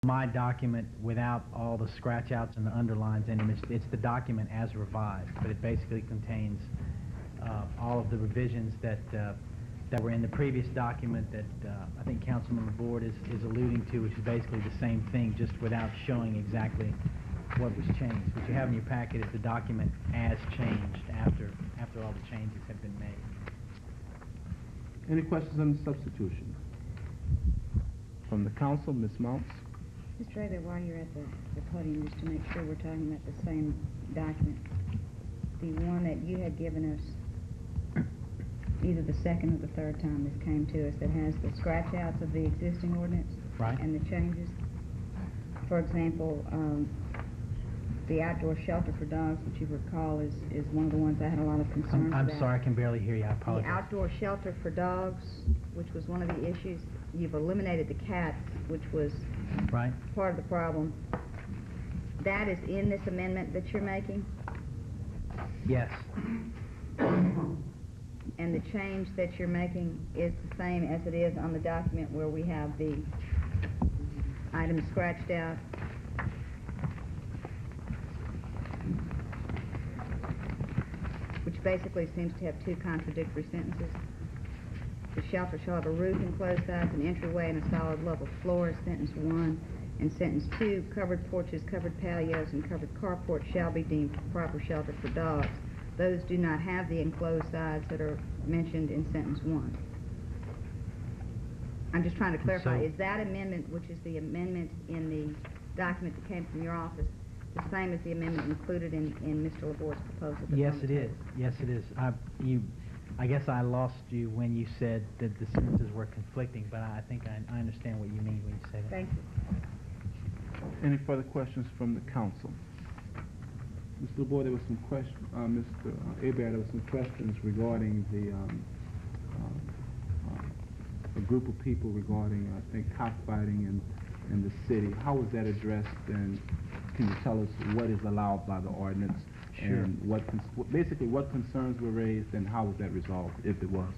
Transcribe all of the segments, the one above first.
my document without all the scratch outs and the underlines in them. It's the document as revised, but it basically contains all of the revisions that were in the previous document that I think Councilman Board is alluding to, which is basically the same thing, just without showing exactly what was changed. What you have in your packet is the document as changed after all the changes have been made. Any questions on the substitution? From the council, Ms. Mounts. Mr. Rader, while you're at the podium, just to make sure we're talking about the same document, the one that you had given us either the second or the third time this came to us, that has the scratch outs of the existing ordinance, right, and the changes. For example, the outdoor shelter for dogs, which you recall is one of the ones I had a lot of concerns about. I'm sorry, I can barely hear you. I apologize. The outdoor shelter for dogs, which was one of the issues. You've eliminated the cats, which was right part of the problem. That is in this amendment that you're making? Yes. And the change that you're making is the same as it is on the document where we have the items scratched out? Which basically seems to have two contradictory sentences. The shelter shall have a roof, enclosed sides, an entryway, and a solid level floor, sentence 1. And sentence 2, covered porches, covered patios, and covered carports shall be deemed proper shelter for dogs. Those do not have the enclosed sides that are mentioned in sentence 1. I'm just trying to clarify, is that amendment, which is the amendment in the document that came from your office, the same as the amendment included in Mr. Labour's proposal? Yes, it is. Yes, it is. I guess I lost you when you said that the sentences were conflicting, but I think I understand what you mean when you say that. Thank you. Any further questions from the council? Mr. LeBoy, there was some questions. Mr. Hebert, there were some questions regarding a group of people regarding, I think, cockfighting in the city. How was that addressed, and can you tell us what is allowed by the ordinance? Sure. And basically what concerns were raised, and how was that resolved, if it was?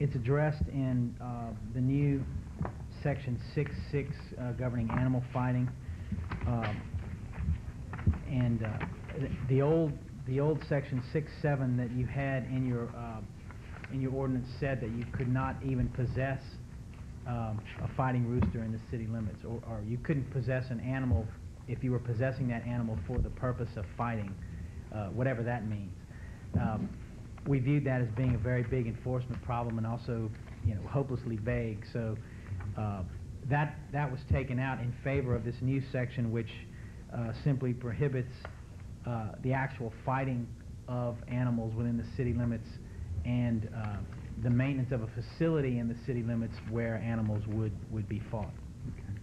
It's addressed in the new section 6.6 governing animal fighting, and the old section 6.7 that you had in your ordinance said that you could not even possess a fighting rooster in the city limits, or you couldn't possess an animal if you were possessing that animal for the purpose of fighting, whatever that means. We viewed that as being a very big enforcement problem, and also, hopelessly vague. So that was taken out in favor of this new section, which simply prohibits the actual fighting of animals within the city limits, and the maintenance of a facility in the city limits where animals would be fought. Okay.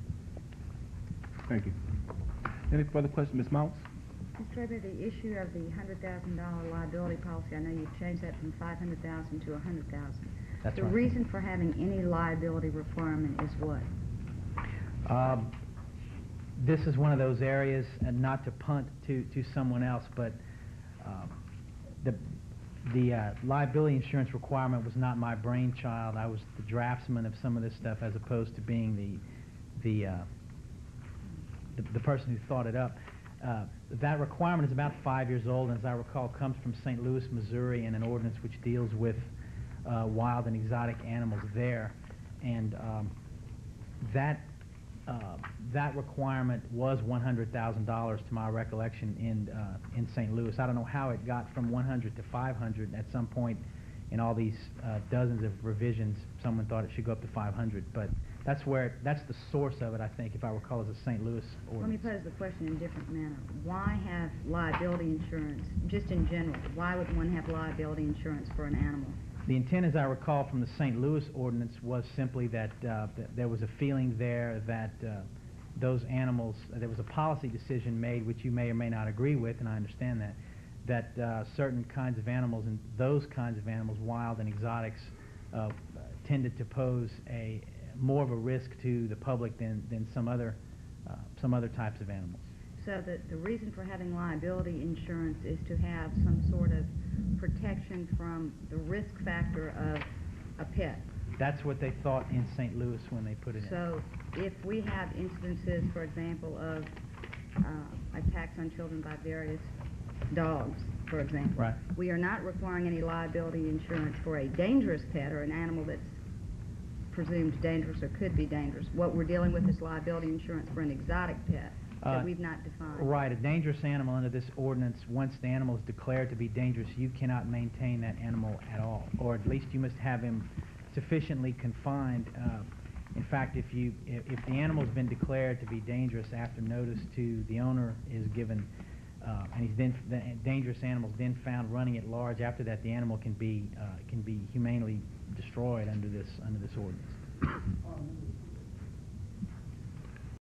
Thank you. Any further questions, Ms. Mounts? Mr. Weber, the issue of the $100,000 liability policy, I know you've changed that from $500,000 to $100,000. That's the right. reason for having any liability requirement is what? This is one of those areas, and not to punt to someone else, but the liability insurance requirement was not my brainchild. I was the draftsman of some of this stuff, as opposed to being the person who thought it up. That requirement is about 5 years old, and as I recall, comes from St. Louis, Missouri, in an ordinance which deals with wild and exotic animals there. And that requirement was $100,000 to my recollection in St. Louis. I don't know how it got from 100 to 500 at some point in all these dozens of revisions. Someone thought it should go up to 500, but that's the source of it, I think, if I recall, as a St. Louis ordinance. Let me pose the question in a different manner. Why have liability insurance, just in general? Why would one have liability insurance for an animal? The intent, as I recall from the St. Louis ordinance, was simply that there was a feeling there that those animals, there was a policy decision made, which you may or may not agree with, and I understand that certain kinds of animals, and those kinds of animals, wild and exotics, tended to pose more of a risk to the public than some other types of animals. So the reason for having liability insurance is to have some sort of protection from the risk factor of a pet. That's what they thought in St. Louis when they put it in. So if we have instances, for example, of attacks on children by various dogs, for example, Right. we are not requiring any liability insurance for a dangerous pet or an animal that's presumed dangerous or could be dangerous. What we're dealing with is liability insurance for an exotic pet that we've not defined. Right, a dangerous animal under this ordinance, once the animal is declared to be dangerous, you cannot maintain that animal at all, or at least you must have him sufficiently confined. In fact, if the animal's been declared to be dangerous after notice to the owner is given, and the dangerous animal's then found running at large, after that the animal can be humanely destroyed under this ordinance.